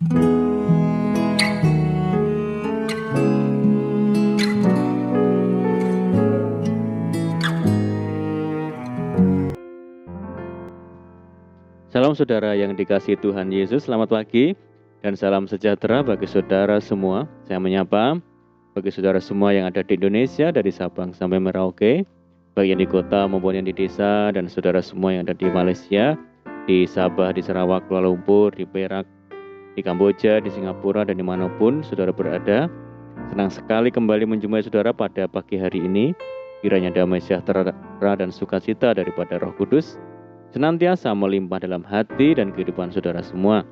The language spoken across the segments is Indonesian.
Salam saudara yang dikasihi Tuhan Yesus, selamat pagi dan salam sejahtera bagi saudara semua. Saya menyapa bagi saudara semua yang ada di Indonesia dari Sabang sampai Merauke, baik yang di kota maupun yang di desa, dan saudara semua yang ada di Malaysia, di Sabah, di Sarawak, Kuala Lumpur, di Perak, di Kamboja, di Singapura, dan dimanapun saudara berada. Senang sekali kembali menjumpai saudara pada pagi hari ini. Kiranya damai sejahtera dan sukacita daripada Roh Kudus senantiasa melimpah dalam hati dan kehidupan saudara semua.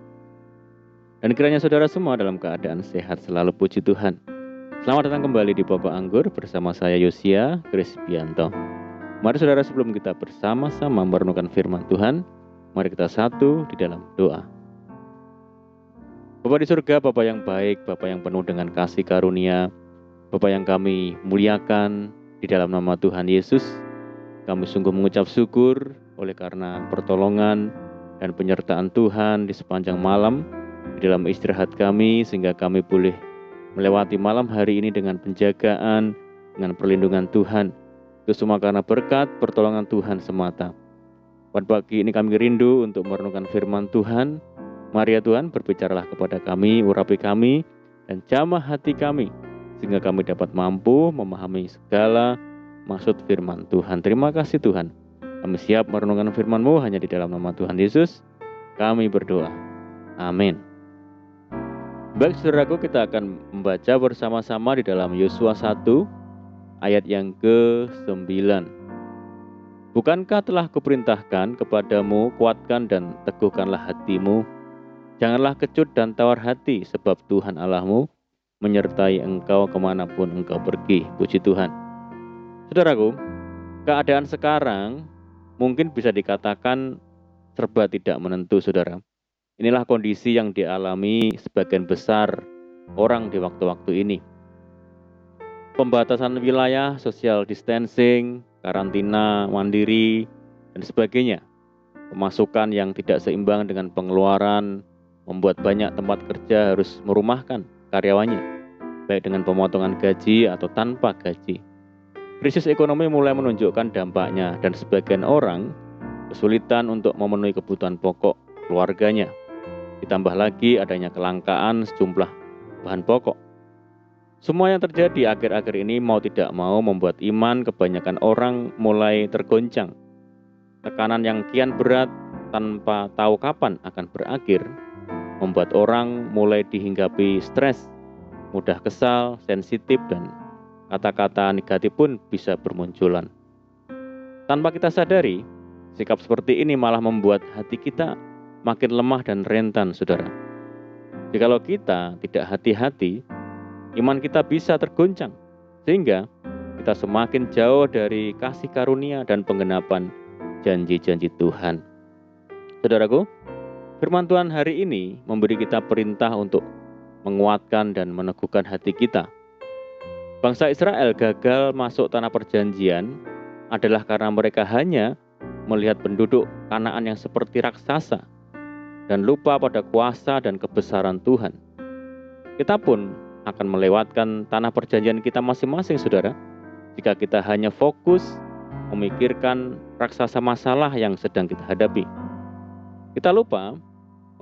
Dan kiranya saudara semua dalam keadaan sehat selalu, puji Tuhan. Selamat datang kembali di Pokok Anggur bersama saya Yosia Krispianto. Mari saudara, sebelum kita bersama-sama merenungkan firman Tuhan, mari kita satu di dalam doa. Bapa di surga, Bapa yang baik, Bapa yang penuh dengan kasih karunia, Bapa yang kami muliakan di dalam nama Tuhan Yesus, kami sungguh mengucap syukur oleh karena pertolongan dan penyertaan Tuhan di sepanjang malam di dalam istirahat kami, sehingga kami boleh melewati malam hari ini dengan penjagaan, dengan perlindungan Tuhan. Itu semua karena berkat pertolongan Tuhan semata. Pada pagi ini kami rindu untuk merenungkan firman Tuhan. Mari ya Tuhan, berbicaralah kepada kami, urapi kami, dan jamah hati kami, sehingga kami dapat mampu memahami segala maksud firman Tuhan. Terima kasih Tuhan. Kami siap merenungkan firman-Mu hanya di dalam nama Tuhan Yesus. Kami berdoa. Amin. Baik saudaraku, kita akan membaca bersama-sama di dalam Yosua 1 ayat yang ke-9. Bukankah telah kuperintahkan kepadamu, kuatkan dan teguhkanlah hatimu. Janganlah kecut dan tawar hati, sebab Tuhan Allahmu menyertai engkau kemanapun engkau pergi. Puji Tuhan. Saudaraku, keadaan sekarang mungkin bisa dikatakan serba tidak menentu, saudara. Inilah kondisi yang dialami sebagian besar orang di waktu-waktu ini. Pembatasan wilayah, social distancing, karantina mandiri, dan sebagainya. Pemasukan yang tidak seimbang dengan pengeluaran membuat banyak tempat kerja harus merumahkan karyawannya, baik dengan pemotongan gaji atau tanpa gaji. Krisis ekonomi mulai menunjukkan dampaknya, dan sebagian orang kesulitan untuk memenuhi kebutuhan pokok keluarganya. Ditambah lagi adanya kelangkaan sejumlah bahan pokok. Semua yang terjadi akhir-akhir ini mau tidak mau membuat iman kebanyakan orang mulai tergoncang. Tekanan yang kian berat tanpa tahu kapan akan berakhir membuat orang mulai dihinggapi stres, mudah kesal, sensitif, dan kata-kata negatif pun bisa bermunculan. Tanpa kita sadari, sikap seperti ini malah membuat hati kita makin lemah dan rentan, saudara. Jikalau kita tidak hati-hati, iman kita bisa tergoncang, sehingga kita semakin jauh dari kasih karunia dan penggenapan janji-janji Tuhan. Saudaraku, firman Tuhan hari ini memberi kita perintah untuk menguatkan dan meneguhkan hati kita. Bangsa Israel gagal masuk tanah perjanjian adalah karena mereka hanya melihat penduduk Kanaan yang seperti raksasa dan lupa pada kuasa dan kebesaran Tuhan. Kita pun akan melewatkan tanah perjanjian kita masing-masing, saudara, jika kita hanya fokus memikirkan raksasa masalah yang sedang kita hadapi. Kita lupa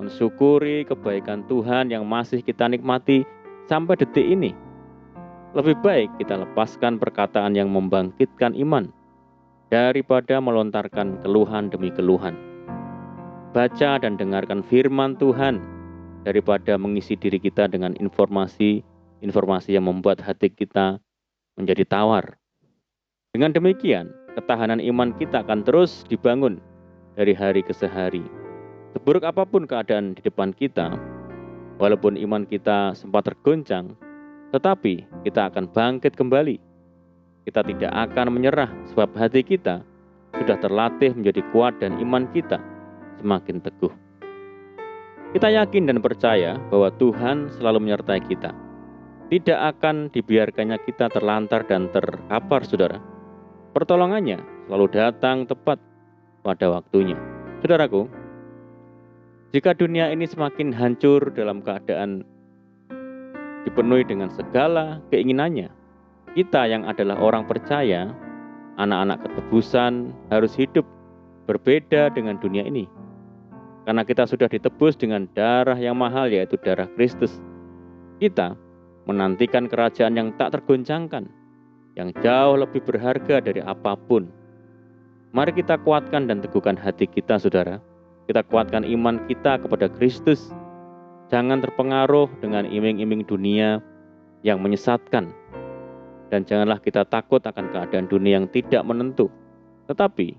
mensyukuri kebaikan Tuhan yang masih kita nikmati sampai detik ini. Lebih baik kita lepaskan perkataan yang membangkitkan iman daripada melontarkan keluhan demi keluhan. Baca dan dengarkan firman Tuhan daripada mengisi diri kita dengan informasi yang membuat hati kita menjadi tawar. Dengan demikian, ketahanan iman kita akan terus dibangun dari hari ke hari. Seburuk apapun keadaan di depan kita, walaupun iman kita sempat tergoncang, tetapi kita akan bangkit kembali. Kita tidak akan menyerah, sebab hati kita sudah terlatih menjadi kuat dan iman kita semakin teguh. Kita yakin dan percaya bahwa Tuhan selalu menyertai kita. Tidak akan dibiarkannya kita terlantar dan terkapar, saudara. Pertolongannya selalu datang tepat pada waktunya. Saudaraku, Jika dunia ini semakin hancur dalam keadaan dipenuhi dengan segala keinginannya, kita yang adalah orang percaya, anak-anak ketebusan, harus hidup berbeda dengan dunia ini. Karena kita sudah ditebus dengan darah yang mahal, yaitu darah Kristus. Kita menantikan kerajaan yang tak tergoncangkan, yang jauh lebih berharga dari apapun. Mari kita kuatkan dan teguhkan hati kita, saudara. Kita kuatkan iman kita kepada Kristus. Jangan terpengaruh dengan iming-iming dunia yang menyesatkan. Dan janganlah kita takut akan keadaan dunia yang tidak menentu. Tetapi,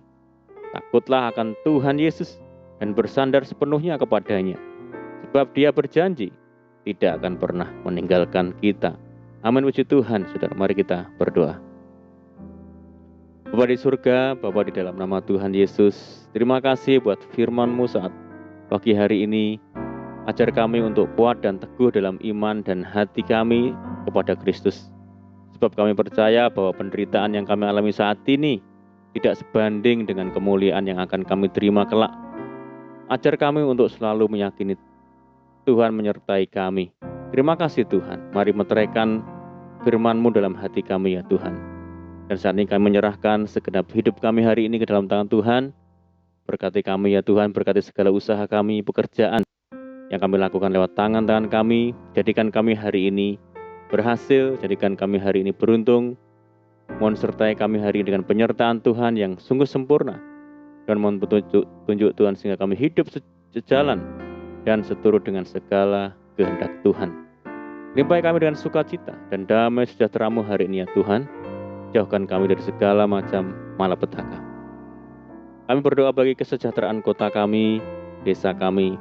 takutlah akan Tuhan Yesus dan bersandar sepenuhnya kepadanya. Sebab Dia berjanji tidak akan pernah meninggalkan kita. Amin, puji Tuhan. Saudara, mari kita berdoa. Bapa di surga, Bapa di dalam nama Tuhan Yesus, terima kasih buat firman-Mu saat pagi hari ini. Ajar kami untuk kuat dan teguh dalam iman dan hati kami kepada Kristus. Sebab kami percaya bahwa penderitaan yang kami alami saat ini tidak sebanding dengan kemuliaan yang akan kami terima kelak. Ajar kami untuk selalu meyakini Tuhan menyertai kami. Terima kasih Tuhan. Mari meteraikan firman-Mu dalam hati kami ya Tuhan. Dan saat ini kami menyerahkan segenap hidup kami hari ini ke dalam tangan Tuhan. Berkati kami ya Tuhan, berkati segala usaha kami, pekerjaan yang kami lakukan lewat tangan-tangan kami. Jadikan kami hari ini berhasil, jadikan kami hari ini beruntung. Mohon sertai kami hari ini dengan penyertaan Tuhan yang sungguh sempurna. Dan mohon petunjuk Tuhan sehingga kami hidup sejalan dan seturut dengan segala kehendak Tuhan. Limpahi kami dengan sukacita dan damai sejahtera-Mu hari ini ya Tuhan. Jauhkan kami dari segala macam malapetaka. Kami berdoa bagi kesejahteraan kota kami, desa kami,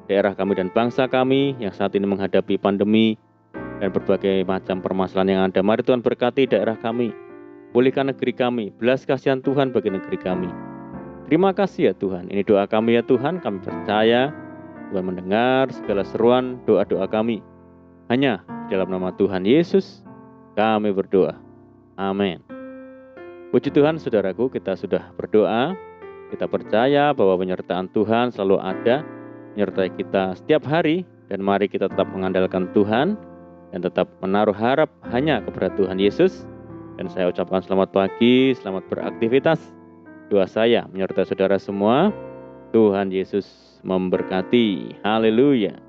daerah kami dan bangsa kami yang saat ini menghadapi pandemi dan berbagai macam permasalahan yang ada. Mari Tuhan berkati daerah kami, pulihkan negeri kami, belas kasihan Tuhan bagi negeri kami. Terima kasih ya Tuhan. Ini doa kami ya Tuhan. Kami percaya Tuhan mendengar segala seruan doa-doa kami. Hanya di dalam nama Tuhan Yesus kami berdoa. Amin. Puji Tuhan saudaraku, kita sudah berdoa. Kita percaya bahwa penyertaan Tuhan selalu ada menyertai kita setiap hari. Dan mari kita tetap mengandalkan Tuhan dan tetap menaruh harap hanya kepada Tuhan Yesus. Dan saya ucapkan selamat pagi, selamat beraktivitas. Doa saya menyertai saudara semua. Tuhan Yesus memberkati. Haleluya.